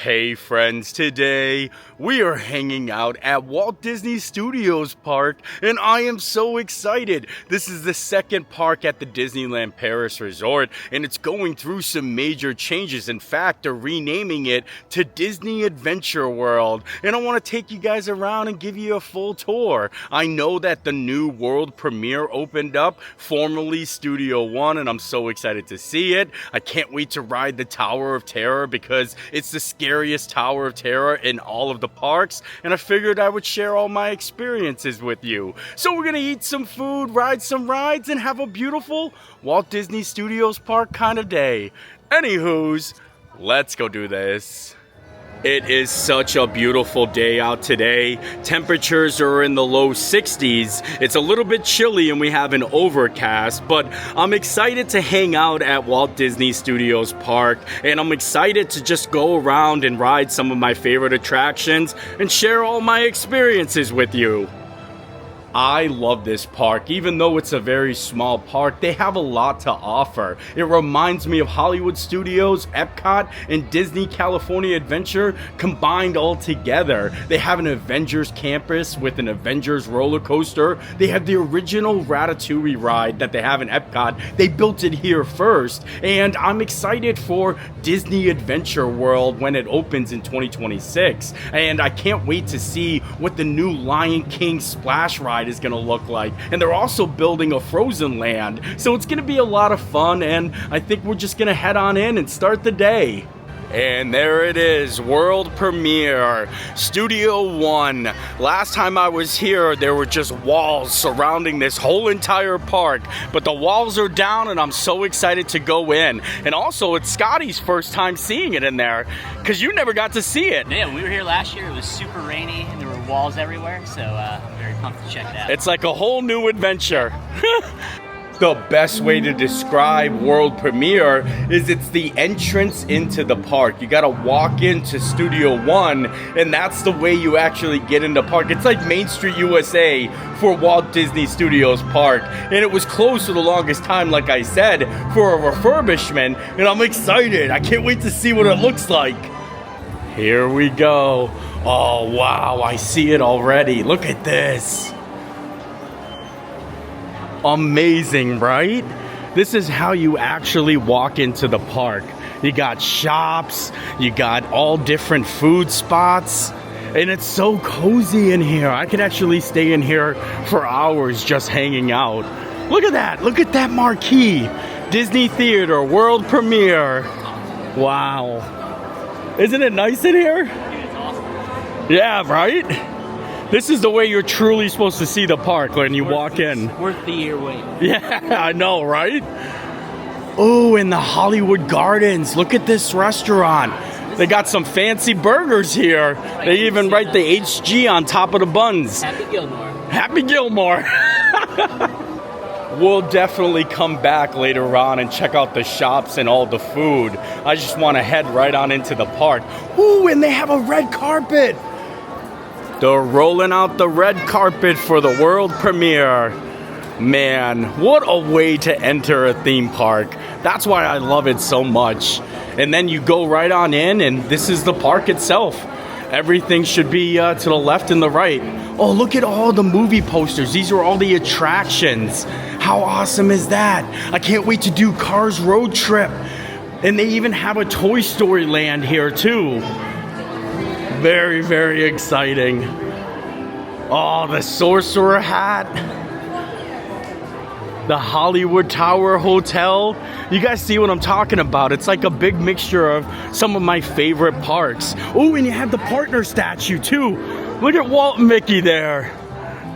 Hey friends, today we are hanging out at Walt Disney Studios Park and I am so excited. This is the second park at the Disneyland Paris Resort and it's going through some major changes. In fact, they're renaming it to Disney Adventure World and I want to take you guys around and give you a full tour. I know that the new world premiere opened up, formerly Studio One, and I'm so excited to see it. I can't wait to ride the Tower of Terror because it's the scariest Tower of Terror in all of the parks, and I figured I would share all my experiences with you. So we're gonna eat some food, ride some rides, and have a beautiful Walt Disney Studios Park kind of day. Anywho's, let's go do this. It is such a beautiful day out today. Temperatures are in the low 60s. It's a little bit chilly and we have an overcast, but I'm excited to hang out at Walt Disney Studios Park and I'm excited to just go around and ride some of my favorite attractions and share all my experiences with you. I love this park. Even though it's a very small park, they have a lot to offer. It reminds me of Hollywood Studios, Epcot, and Disney California Adventure combined all together. They have an Avengers Campus with an Avengers roller coaster. They have the original Ratatouille ride that they have in Epcot. They built it here first, and I'm excited for Disney Adventure World when it opens in 2026. And I can't wait to see what the new Lion King splash ride is going to look like. And they're also building a Frozen Land, so it's going to be a lot of fun, and I think we're just going to head on in and start the day. And there it is, world premiere, Studio One. Last time I was here, there were just walls surrounding this whole entire park, but the walls are down and I'm so excited to go in. And also, it's Scotty's first time seeing it in there, because you never got to see it. Yeah, we were here last year, it was super rainy and there were walls everywhere, so I'm very pumped to check it out. It's like a whole new adventure. The best way to describe world premiere is it's the entrance into the park. You gotta walk into Studio One, and that's the way you actually get into park. It's like Main Street USA for Walt Disney Studios Park, and it was closed for the longest time, like I said, for a refurbishment, and I'm excited. I can't wait to see what it looks like. Here we go. Oh wow, I see it already. Look at this. Amazing, right? This is how you actually walk into the park. You got shops, you got all different food spots, and it's so cozy in here. I could actually stay in here for hours just hanging out. Look at that marquee. Disney Theater World Premiere. Wow. Isn't it nice in here? It's awesome. Yeah, right? This is the way you're truly supposed to see the park when you walk in. Worth the year wait. Yeah, I know, right? Oh, and the Hollywood Gardens. Look at this restaurant. They got some fancy burgers here. They even write the HG on top of the buns. Happy Gilmore. Happy Gilmore. We'll definitely come back later on and check out the shops and all the food. I just want to head right on into the park. Ooh, and they have a red carpet. They're rolling out the red carpet for the world premiere. Man, what a way to enter a theme park. That's why I love it so much. And then you go right on in and this is the park itself. Everything should be to the left and the right. Oh, look at all the movie posters. These are all the attractions. How awesome is that? I can't wait to do Cars Road Trip. And they even have a Toy Story Land here too. Very, very exciting. Oh, the Sorcerer Hat. The Hollywood Tower Hotel. You guys see what I'm talking about. It's like a big mixture of some of my favorite parks. Oh, and you have the partner statue too. Look at Walt and Mickey there.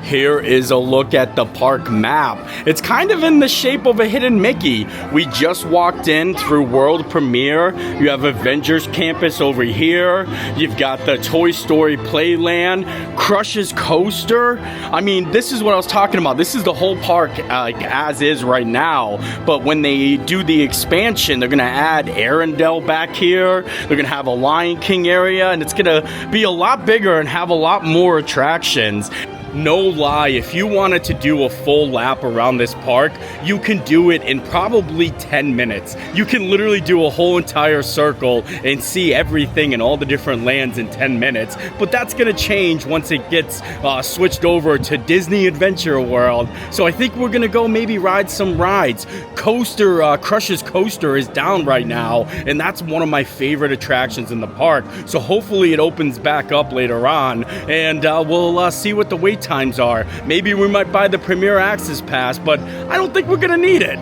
Here is a look at the park map. It's kind of in the shape of a hidden Mickey. We just walked in through world premiere. You have Avengers Campus over here. You've got the Toy Story Playland, Crush's Coaster. I mean, this is what I was talking about. This is the whole park as is right now. But when they do the expansion, they're gonna add Arendelle back here. They're gonna have a Lion King area, and it's gonna be a lot bigger and have a lot more attractions. no lie, if you wanted to do a full lap around this park, you can do it in probably 10 minutes. You can literally do a whole entire circle and see everything in all the different lands in 10 minutes. But that's going to change once it gets switched over to Disney Adventure World. So I think we're going to go maybe ride some rides. Crush's Coaster is down right now, and that's one of my favorite attractions in the park. So hopefully it opens back up later on, and we'll see what the wait times are. Maybe we might buy the Premier Access Pass, but I don't think we're gonna need it.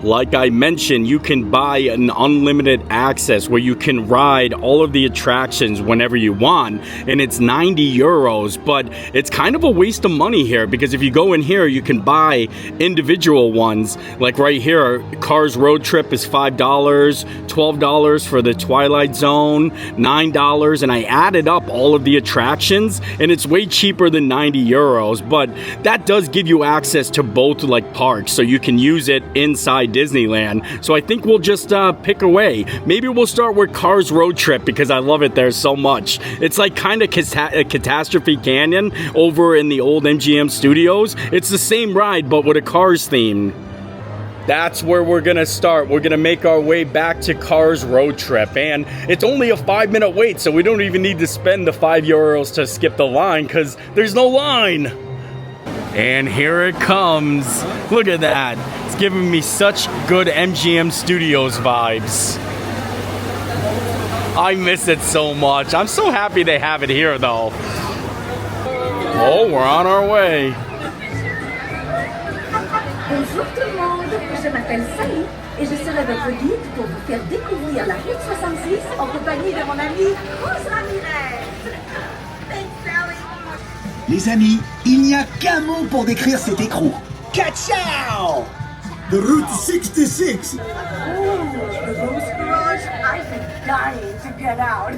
Like I mentioned, you can buy an unlimited access where you can ride all of the attractions whenever you want, and it's 90 euros, but it's kind of a waste of money here because if you go in here, you can buy individual ones. Like right here, Cars Road Trip is $5, $12 for the Twilight Zone, $9, and I added up all of the attractions, and it's way cheaper than 90 euros, but that does give you access to both like parks, so you can use it inside Disneyland. So I think we'll just pick away. Maybe we'll start with Cars Road Trip because I love it there so much. It's like kind of Catastrophe Canyon over in the old MGM Studios. It's the same ride but with a Cars theme. That's where we're gonna start. We're gonna make our way back to Cars Road Trip, and it's only a 5-minute wait, so we don't even need to spend the 5 euros to skip the line because there's no line. And here it comes. Look at that. It's giving me such good MGM Studios vibes. I miss it so much. I'm so happy they have it here though. Oh, we're on our way. Bonjour tout le monde, je m'appelle Sally et je serai votre guide pour vous faire découvrir la route 66 en compagnie de mon amie Rose Ramirez. Thanks, Sally. Les amis, il n'y a qu'un mot pour décrire cet écrou. Ka-chow! The Route 66! Oh, the Rose Garage, I've been dying to get out.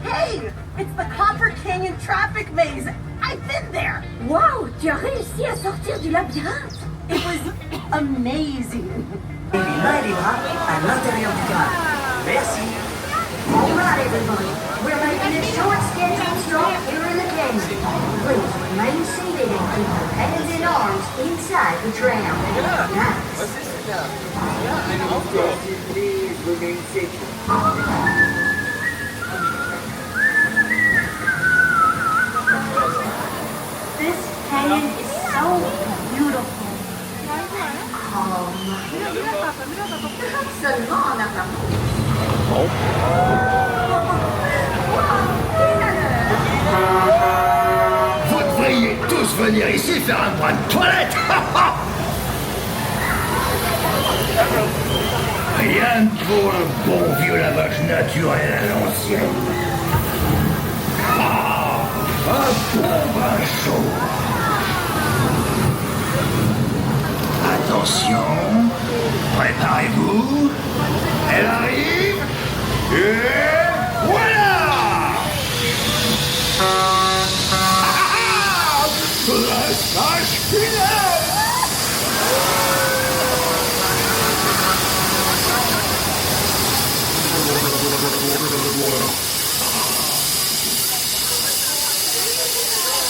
Hey, it's the Copper Canyon traffic maze. I've been there. Wow, tu as réussi à sortir du labyrinthe. It was amazing. Les mains et les bras à l'intérieur du car. Merci. All right, everybody. We're making it short, steady, and strong here in the canyon. Please remain seated and keep your hands and arms inside the tram. Nice. Please remain safe. This canyon is so beautiful. Calm. Seulement en apparence. Vous devriez tous venir ici faire un point de toilette. Rien que pour un bon vieux lavage naturel à l'ancienne. Ah, un bon bain chaud. Attention, préparez-vous. Elle arrive. Et voilà! Massage final!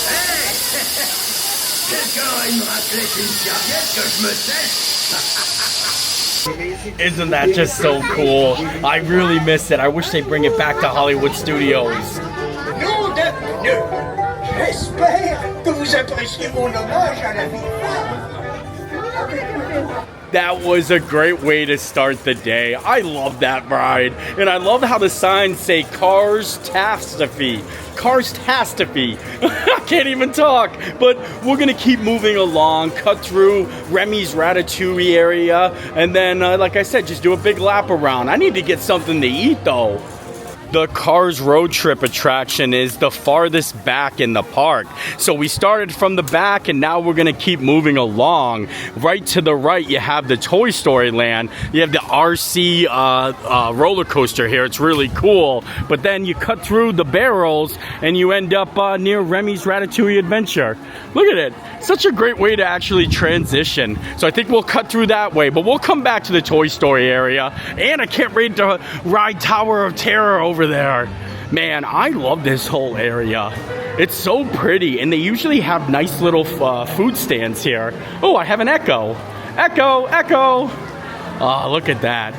Hey! Quelqu'un aurait une raclette et une serviette que je me sèche? Isn't that just so cool? I really miss it. I wish they'd bring it back to Hollywood Studios. Nom de Dieu! J'espère que vous appréciez mon hommage à la vie de femme. That was a great way to start the day. I love that ride. And I love how the signs say Cars-tastify. Cars-tastify. I can't even talk. But we're going to keep moving along, cut through Remy's Ratatouille area, and then, like I said, just do a big lap around. I need to get something to eat, though. The Cars Road Trip attraction is the farthest back in the park. So we started from the back and now we're going to keep moving along. Right to the right, you have the Toy Story Land. You have the RC roller coaster here. It's really cool. But then you cut through the barrels and you end up near Remy's Ratatouille Adventure. Look at it. Such a great way to actually transition. So I think we'll cut through that way, but we'll come back to the Toy Story area. And I can't wait to ride Tower of Terror over there. Man, I love this whole area. It's so pretty, and they usually have nice little food stands here. Oh, I have an Echo. Echo, Echo. Oh, look at that.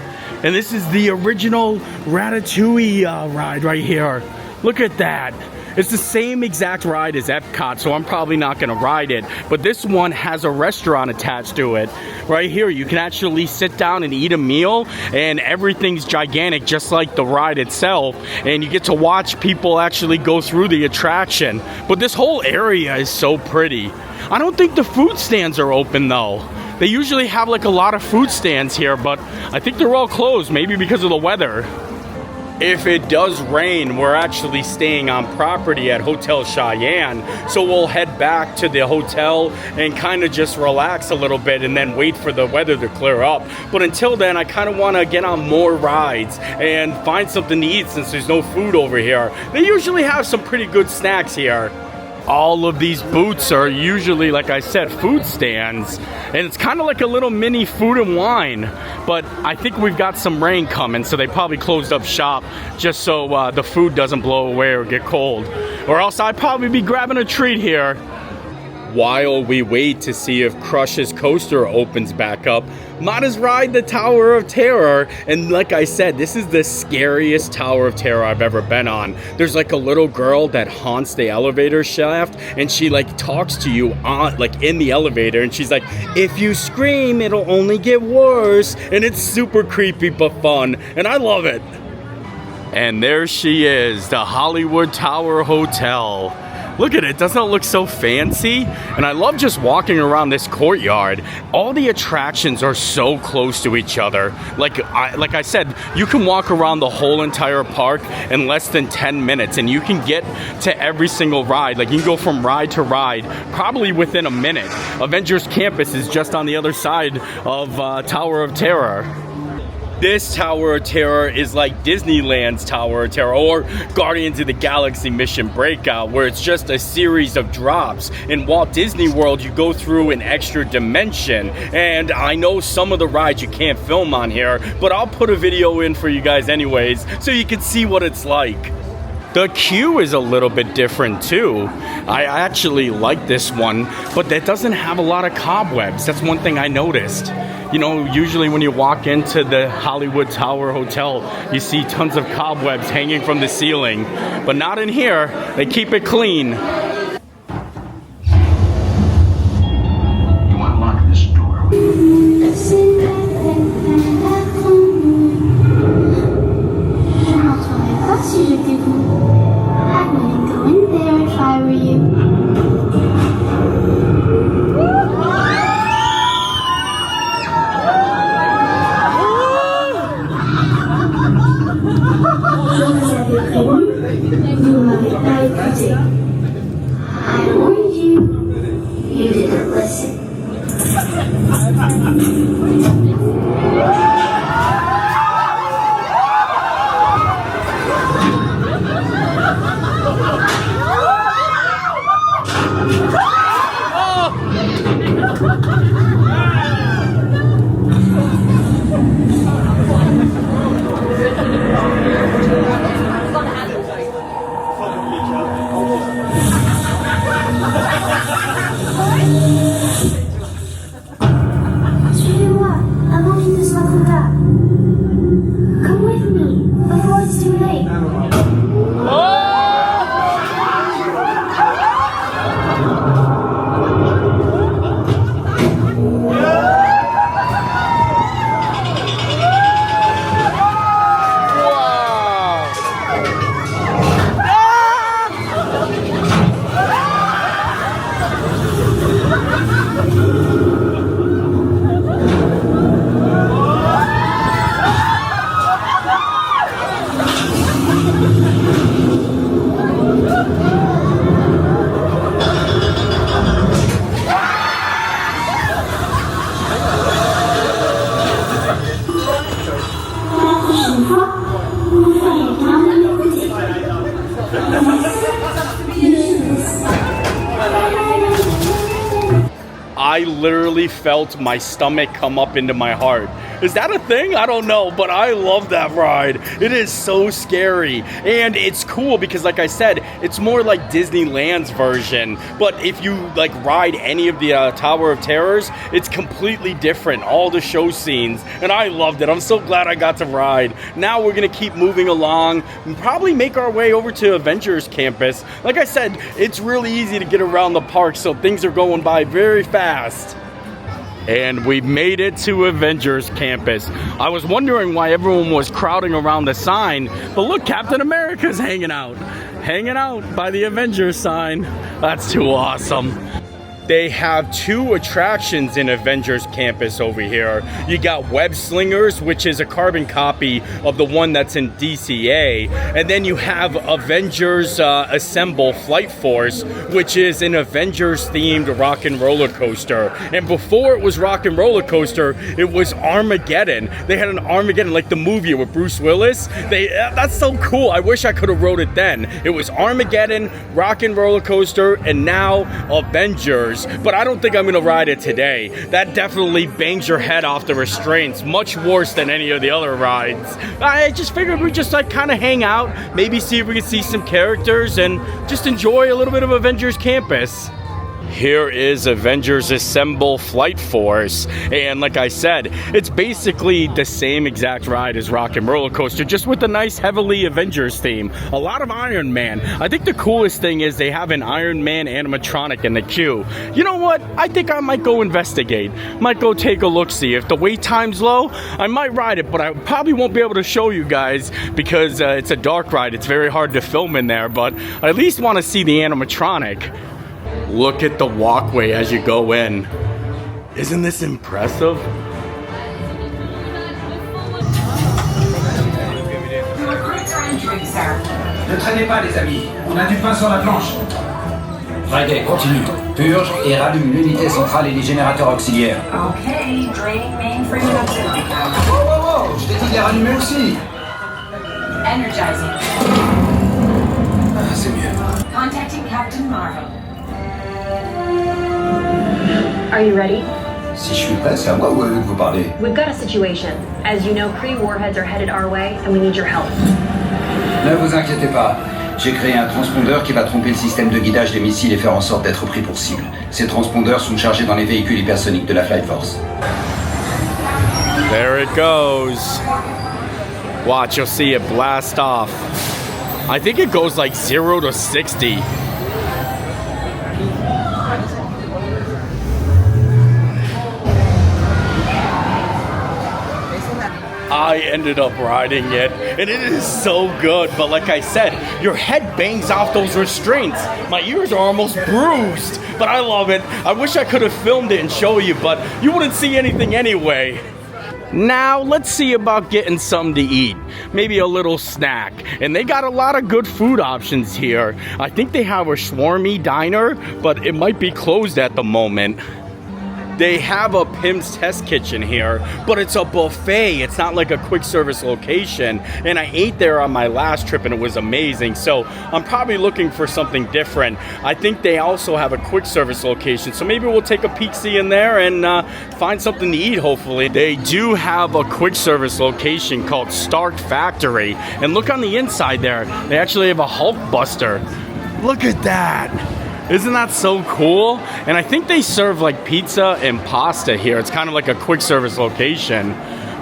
And this is the original Ratatouille ride right here. Look at that. It's the same exact ride as Epcot, so I'm probably not going to ride it. But this one has a restaurant attached to it. Right here, you can actually sit down and eat a meal, and everything's gigantic, just like the ride itself. And you get to watch people actually go through the attraction. But this whole area is so pretty. I don't think the food stands are open, though. They usually have like a lot of food stands here, but I think they're all closed, maybe because of the weather. If it does rain, we're actually staying on property at Hotel Cheyenne, so we'll head back to the hotel and kind of just relax a little bit and then wait for the weather to clear up. But until then, I kind of want to get on more rides and find something to eat since there's no food over here. They usually have some pretty good snacks here. All of these booths are usually, like I said, food stands, and it's kind of like a little mini Food and Wine. But I think we've got some rain coming, so they probably closed up shop just so the food doesn't blow away or get cold. Or else I'd probably be grabbing a treat here. While we wait to see if Crush's coaster opens back up, Mata's ride the Tower of Terror, and like I said, this is the scariest Tower of Terror I've ever been on. There's like a little girl that haunts the elevator shaft, and she like talks to you on like in the elevator, and she's like, if you scream, it'll only get worse. And it's super creepy but fun, and I love it. And there she is, the Hollywood Tower Hotel. Look at it, doesn't it look so fancy? And I love just walking around this courtyard. All the attractions are so close to each other. Like I said, you can walk around the whole entire park in less than 10 minutes, and you can get to every single ride. Like you can go from ride to ride probably within a minute. Avengers Campus is just on the other side of Tower of Terror. This Tower of Terror is like Disneyland's Tower of Terror or Guardians of the Galaxy Mission Breakout, where it's just a series of drops. In Walt Disney World, you go through an extra dimension, and I know some of the rides you can't film on here, but I'll put a video in for you guys anyways, so you can see what it's like. The queue is a little bit different too. I actually like this one, but that doesn't have a lot of cobwebs. That's one thing I noticed. You know, usually when you walk into the Hollywood Tower Hotel, you see tons of cobwebs hanging from the ceiling, but not in here. They keep it clean. You unlock this door. I wouldn't go in there if I were you. I warned you. You didn't listen. Suivez-moi avant qu'il ne soit trop tard. Come with me before it's too late. I literally felt my stomach come up into my heart Is that a thing? I don't know, but I love that ride. It is so scary. And it's cool because, like I said, it's more like Disneyland's version. But if you like ride any of the Tower of Terrors, it's completely different. All the show scenes. And I loved it. I'm so glad I got to ride. Now we're going to keep moving along and probably make our way over to Avengers Campus. Like I said, it's really easy to get around the park, so things are going by very fast. And we made it to Avengers Campus. I was wondering why everyone was crowding around the sign, but look, Captain America's hanging out by the Avengers sign. That's too awesome. They have 2 attractions in Avengers Campus over here. You got Web Slingers, which is a carbon copy of the one that's in DCA. And then you have Avengers Assemble Flight Force, which is an Avengers-themed rock and roller coaster. And before it was rock and roller coaster, it was Armageddon. They had an Armageddon, like the movie with Bruce Willis. That's so cool. I wish I could have wrote it then. It was Armageddon, rock and roller coaster, and now Avengers. But I don't think I'm gonna ride it today. That definitely bangs your head off the restraints, much worse than any of the other rides. I just figured we'd just like kind of hang out, maybe see if we can see some characters and just enjoy a little bit of Avengers Campus. Here is Avengers Assemble Flight Force, and like I said, it's basically the same exact ride as Rock and Roller Coaster, just with a nice heavily Avengers theme. A lot of Iron Man. I think the coolest thing is they have an Iron Man animatronic in the queue. You know what? I think I might go investigate. Might go take a look-see. If the wait time's low, I might ride it, but I probably won't be able to show you guys because it's a dark ride. It's very hard to film in there, but I at least want to see the animatronic. Look at the walkway as you go in. Isn't this impressive? Ne traînez pas, les amis. On a du pain sur la planche. Friday, continue. Purge et rallume l'unité centrale et les générateurs auxiliaires. Okay, draining mainframe activity. Wow, je t'ai dit de les rallumer aussi. Energizing. Ah, c'est mieux. Contacting Captain Morrow. Are you ready? Si je suis prêt, c'est à moi ou à eux que vous parlez? We've got a situation. As you know, Kree warheads are headed our way, and we need your help. Ne vous inquiétez pas. J'ai créé un transpondeur qui va tromper le système de guidage des missiles et faire en sorte d'être pris pour cible. Ces transpondeurs sont chargés dans les véhicules hypersoniques de la Flight Force. There it goes. Watch, you'll see it blast off. I think it goes like 0 to 60. I ended up riding it, and it is so good, but like I said, your head bangs off those restraints. My ears are almost bruised, but I love it. I wish I could have filmed it and show you, but you wouldn't see anything anyway. Now, let's see about getting something to eat. Maybe a little snack. And they got a lot of good food options here. I think they have a shawarma diner, but it might be closed at the moment. They have a Pim's Test Kitchen here, but it's a buffet. It's not like a quick service location. And I ate there on my last trip and it was amazing. So I'm probably looking for something different. I think they also have a quick service location. So maybe we'll take a peek-see in there and find something to eat, hopefully. They do have a quick service location called Stark Factory. And look on the inside there. They actually have a Hulk Buster. Look at that. Isn't that so cool? And I think they serve like pizza and pasta here. It's kind of like a quick service location.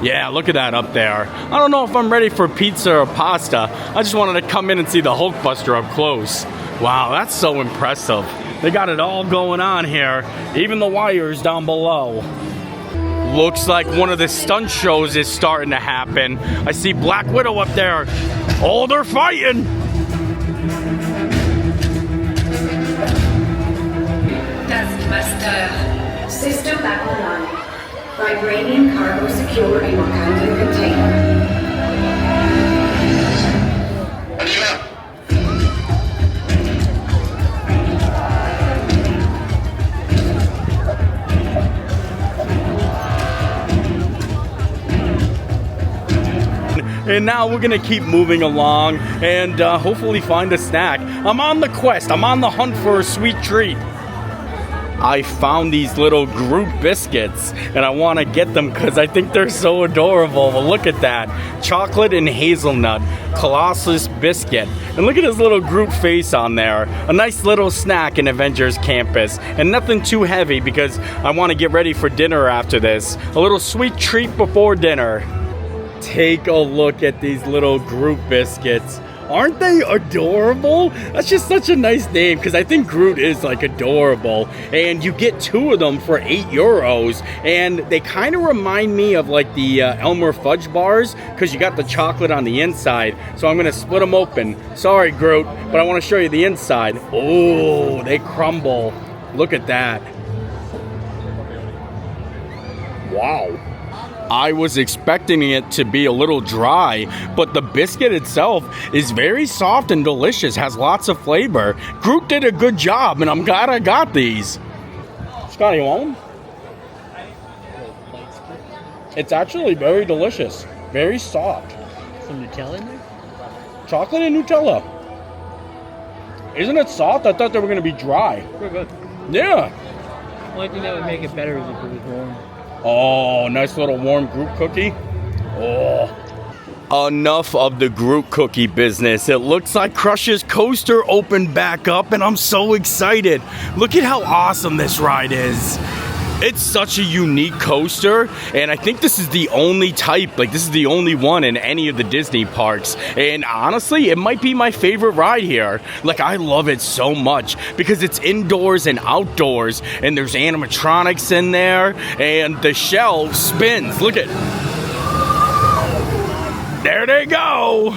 Yeah, look at that up there. I don't know if I'm ready for pizza or pasta. I just wanted to come in and see the Hulk Buster up close. Wow, that's so impressive. They got it all going on here. Even the wires down below. Looks like one of the stunt shows is starting to happen. I see Black Widow up there. Oh, they're fighting. Taskmaster. System back online. Vibranium cargo secure in Wakandan container. And now we're gonna keep moving along and hopefully find a snack. I'm on the quest. I'm on the hunt for a sweet treat. I found these little Groot biscuits and I want to get them because I think they're so adorable. Well, look at that. Chocolate and hazelnut Colossus biscuit. And look at his little Groot face on there. A nice little snack in Avengers Campus. And nothing too heavy because I want to get ready for dinner after this. A little sweet treat before dinner. Take a look at these little Groot biscuits. Aren't they adorable? That's just such a nice name because I think Groot is like adorable. And you get 2 of them for €8. And they kind of remind me of like the Elmer Fudge bars because you got the chocolate on the inside. So I'm going to split them open. Sorry, Groot, but I want to show you the inside. Oh, they crumble. Look at that. Wow. I was expecting it to be a little dry, but the biscuit itself is very soft and delicious, has lots of flavor. Groot did a good job, and I'm glad I got these. Scotty, you want them? It's actually very delicious, very soft. Some Nutella in there? Chocolate and Nutella. Isn't it soft? I thought they were going to be dry. Pretty good. Yeah. The only thing that would make it better is if it was warm. Oh, nice little warm Groot cookie. Oh. Enough of the Groot cookie business. It looks like Crush's coaster opened back up and I'm so excited. Look at how awesome this ride is. It's such a unique coaster, and I think this is the only type, like this is the only one in any of the Disney parks. And honestly, it might be my favorite ride here. Like, I love it so much because it's indoors and outdoors, and there's animatronics in there, and the shell spins. Look at, there they go.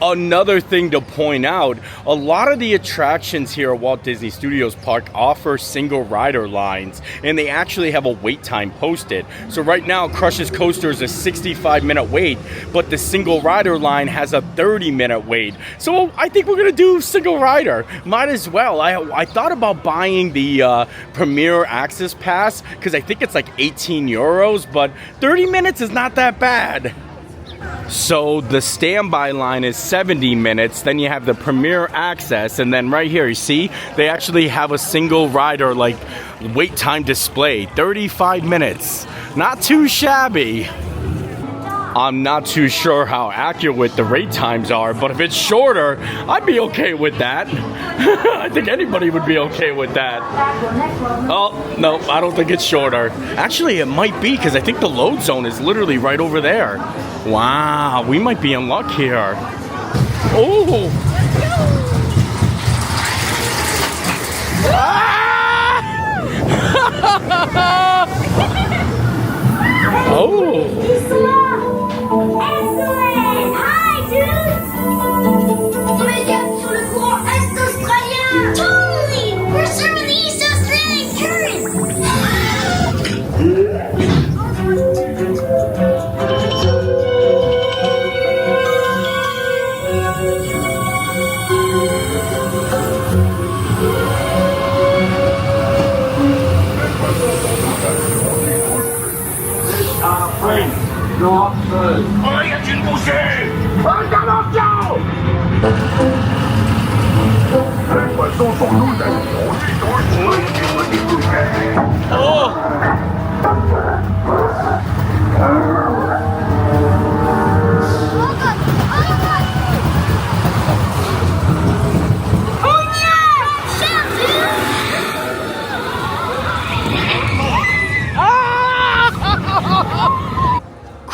Another thing to point out, a lot of the attractions here at Walt Disney Studios Park offer single rider lines, and they actually have a wait time posted. So right now, Crush's coaster is a 65-minute wait, but the single rider line has a 30-minute wait. So I think we're gonna do single rider. Might as well. I thought about buying the Premier Access Pass because I think it's like €18, but 30 minutes is not that bad. So the standby line is 70 minutes, then you have the Premier Access, and then right here, you see, they actually have a single rider, like, wait time display, 35 minutes. Not too shabby. I'm not too sure how accurate the wait times are, but if it's shorter, I'd be okay with that. I think anybody would be okay with that. Oh, no, I don't think it's shorter. Actually, it might be, because I think the load zone is literally right over there. Wow, we might be in luck here. Oh! Oh! Excellent! Hi, dude! Immédiate sur le courant est australien! Totally! We're serving the East Australian current! Oh, y a-t-il une bouchée? Intervention! Les poissons sont tous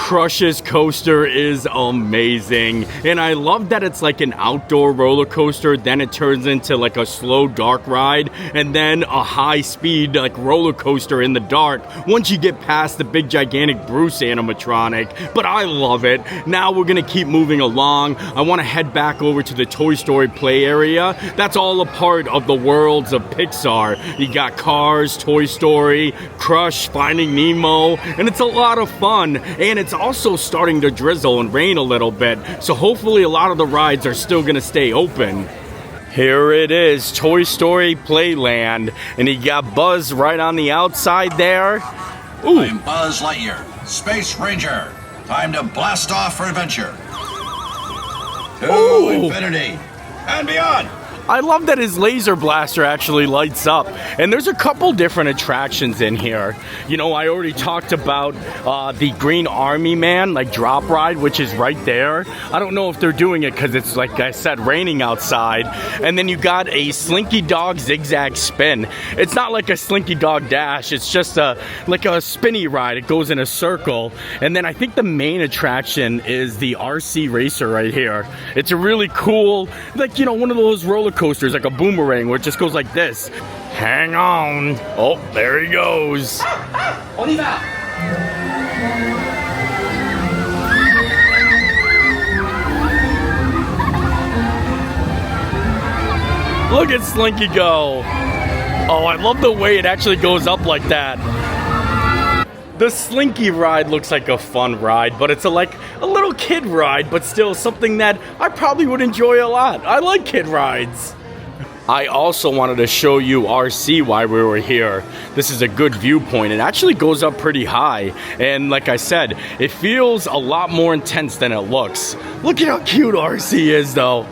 Crush's coaster is amazing, and I love that it's like an outdoor roller coaster, then it turns into like a slow dark ride, and then a high speed like roller coaster in the dark once you get past the big gigantic Bruce animatronic. But I love it. Now we're gonna keep moving along. I want to head back over to the Toy Story play area. That's all a part of the worlds of Pixar. You got Cars, Toy Story, Crush, Finding Nemo, and it's a lot of fun, and it's also starting to drizzle and rain a little bit, so hopefully a lot of the rides are still gonna stay open. Here it is, Toy Story Playland, and you got Buzz right on the outside there. Ooh. I'm Buzz Lightyear, Space Ranger. Time to blast off for adventure. To Ooh. infinity and beyond. I love that his laser blaster actually lights up. And there's a couple different attractions in here. You know, I already talked about the Green Army Man, like drop ride, which is right there. I don't know if they're doing it because it's, like I said, raining outside. And then you got a Slinky Dog zigzag spin. It's not like a Slinky Dog dash. It's just like a spinny ride. It goes in a circle. And then I think the main attraction is the RC Racer right here. It's a really cool, like, you know, one of those roller coasters, like a boomerang, where it just goes like this. Hang on. Oh, there he goes. On y va. Look at Slinky go. Oh, I love the way it actually goes up like that. The Slinky ride looks like a fun ride, but it's like a little kid ride, but still something that I probably would enjoy a lot. I like kid rides. I also wanted to show you RC while we were here. This is a good viewpoint. It actually goes up pretty high. And like I said, it feels a lot more intense than it looks. Look at how cute RC is though.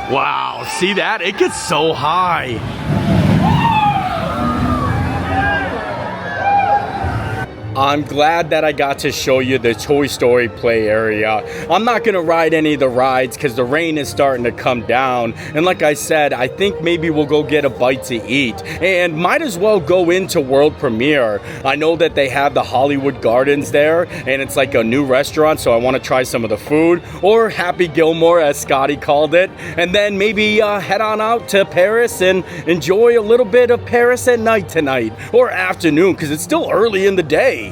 Wow, see that? It gets so high. I'm glad that I got to show you the Toy Story play area. I'm not going to ride any of the rides because the rain is starting to come down. And like I said, I think maybe we'll go get a bite to eat. And might as well go into World Premiere. I know that they have the Hollywood Gardens there, and it's like a new restaurant, so I want to try some of the food. Or Happy Gilmore, as Scotty called it. And then maybe head on out to Paris and enjoy a little bit of Paris at night tonight. Or afternoon, because it's still early in the day.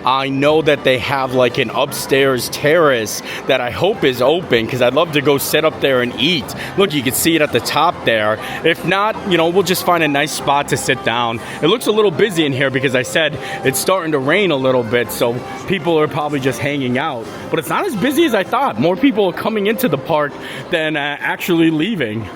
I know that they have like an upstairs terrace that I hope is open because I'd love to go sit up there and eat. Look, you can see it at the top there. If not, you know, we'll just find a nice spot to sit down. It looks a little busy in here because I said it's starting to rain a little bit, so people are probably just hanging out. But it's not as busy as I thought. More people are coming into the park than actually leaving.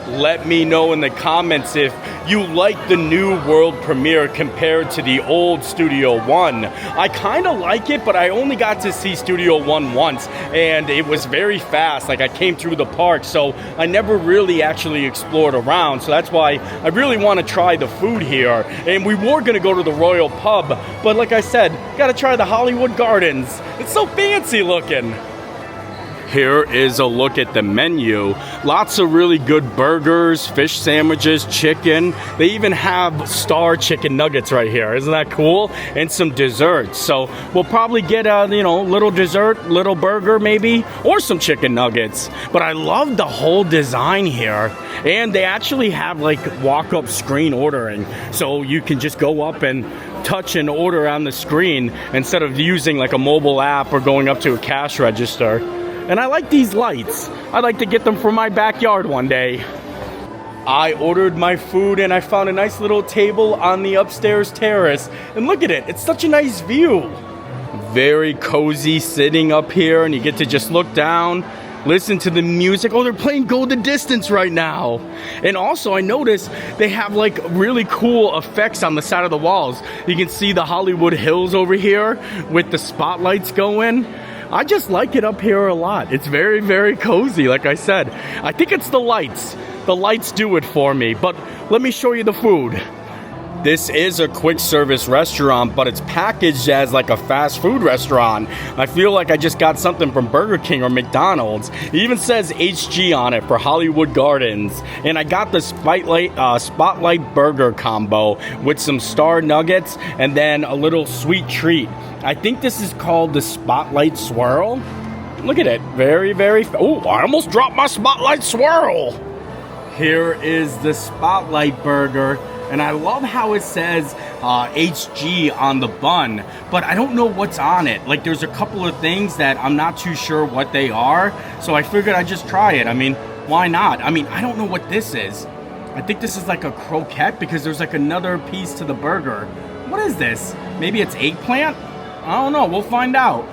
Let me know in the comments if you like the new world premiere compared to the old Studio One. I kind of like it, but I only got to see Studio One once, and it was very fast. Like, I came through the park, so I never really actually explored around. So that's why I really want to try the food here. And we were going to go to the Royal Pub, but like I said, got to try the Hollywood Gardens. It's so fancy looking. Here is a look at the menu. Lots of really good burgers, fish sandwiches, chicken. They even have star chicken nuggets right here. Isn't that cool? And some desserts. So we'll probably get a, you know, little dessert, little burger maybe, or some chicken nuggets. But I love the whole design here. And they actually have like walk-up screen ordering. So you can just go up and touch and order on the screen instead of using like a mobile app or going up to a cash register. And I like these lights. I'd like to get them for my backyard one day. I ordered my food and I found a nice little table on the upstairs terrace. And look at it, it's such a nice view. Very cozy sitting up here, and you get to just look down, listen to the music. Oh, they're playing Go the Distance right now. And also I noticed they have like really cool effects on the side of the walls. You can see the Hollywood Hills over here with the spotlights going. I just like it up here a lot. It's very, very cozy, like I said. I think it's the lights. The lights do it for me, but let me show you the food. This is a quick service restaurant, but it's packaged as like a fast food restaurant. I feel like I just got something from Burger King or McDonald's. It even says HG on it for Hollywood Gardens. And I got the Spotlight Burger combo with some star nuggets and then a little sweet treat. I think this is called the Spotlight Swirl. Look at it. Very, very... Oh, I almost dropped my Spotlight Swirl. Here is the Spotlight Burger. And I love how it says HG on the bun, but I don't know what's on it. Like, there's a couple of things that I'm not too sure what they are, so I figured I'd just try it. I mean, why not? I mean, I don't know what this is. I think this is like a croquette because there's like another piece to the burger. What is this? Maybe it's eggplant? I don't know. We'll find out.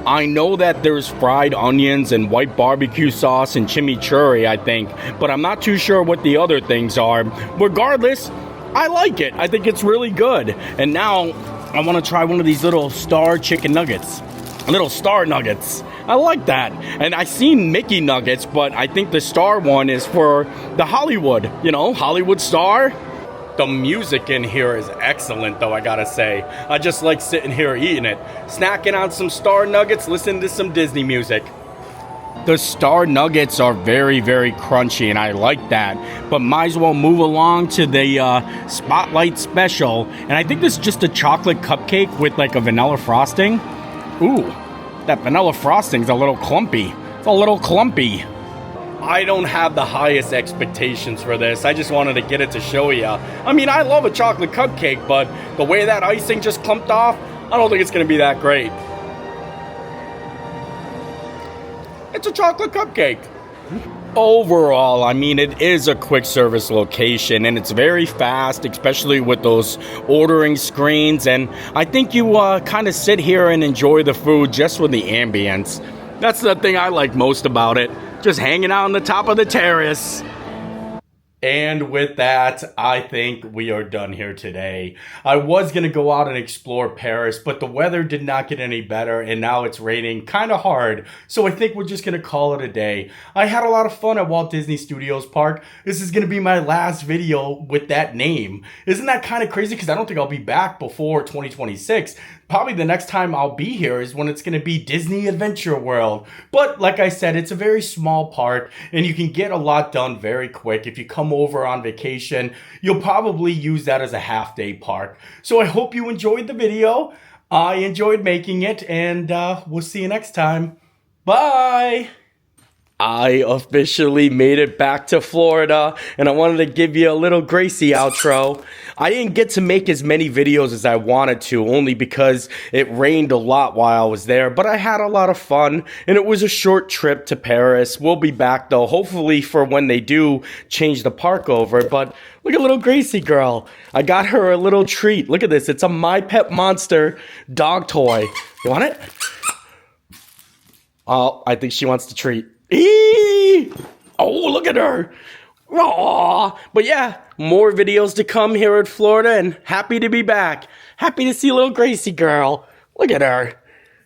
I know that there's fried onions and white barbecue sauce and chimichurri, I think, but I'm not too sure what the other things are. Regardless, I like it. I think it's really good. And now I want to try one of these little star chicken nuggets. Little star nuggets. I like that. And I seen Mickey nuggets, but I think the star one is for the Hollywood, Hollywood star. The music in here is excellent, though, I gotta say. I just like sitting here eating it. Snacking on some star nuggets, listening to some Disney music. The star nuggets are very, very crunchy, and I like that. But might as well move along to the Spotlight Special. And I think this is just a chocolate cupcake with like a vanilla frosting. Ooh, that vanilla frosting's a little clumpy. It's a little clumpy. I don't have the highest expectations for this. I just wanted to get it to show you. I mean, I love a chocolate cupcake, but the way that icing just clumped off, I don't think it's going to be that great. It's a chocolate cupcake. Overall, I mean, it is a quick service location, and it's very fast, especially with those ordering screens. And I think you kind of sit here and enjoy the food just with the ambience. That's the thing I like most about it. Just hanging out on the top of the terrace. And with that, I think we are done here today. I was going to go out and explore Paris, but the weather did not get any better, and now it's raining kind of hard. So I think we're just going to call it a day. I had a lot of fun at Walt Disney Studios Park. This is going to be my last video with that name. Isn't that kind of crazy? Because I don't think I'll be back before 2026. Probably the next time I'll be here is when it's going to be Disney Adventure World. But like I said, it's a very small park, and you can get a lot done very quick. If you come over on vacation, you'll probably use that as a half-day park. So I hope you enjoyed the video. I enjoyed making it, and we'll see you next time. Bye! I officially made it back to Florida, and I wanted to give you a little Gracie outro. I didn't get to make as many videos as I wanted to, only because it rained a lot while I was there, but I had a lot of fun, and it was a short trip to Paris. We'll be back, though, hopefully for when they do change the park over, but look at little Gracie girl. I got her a little treat. Look at this. It's a My Pet Monster dog toy. You want it? Oh, I think she wants the treat. Eee! Oh, look at her. Aww. But yeah, more videos to come here in Florida, and happy to be back. Happy to see little Gracie girl. Look at her.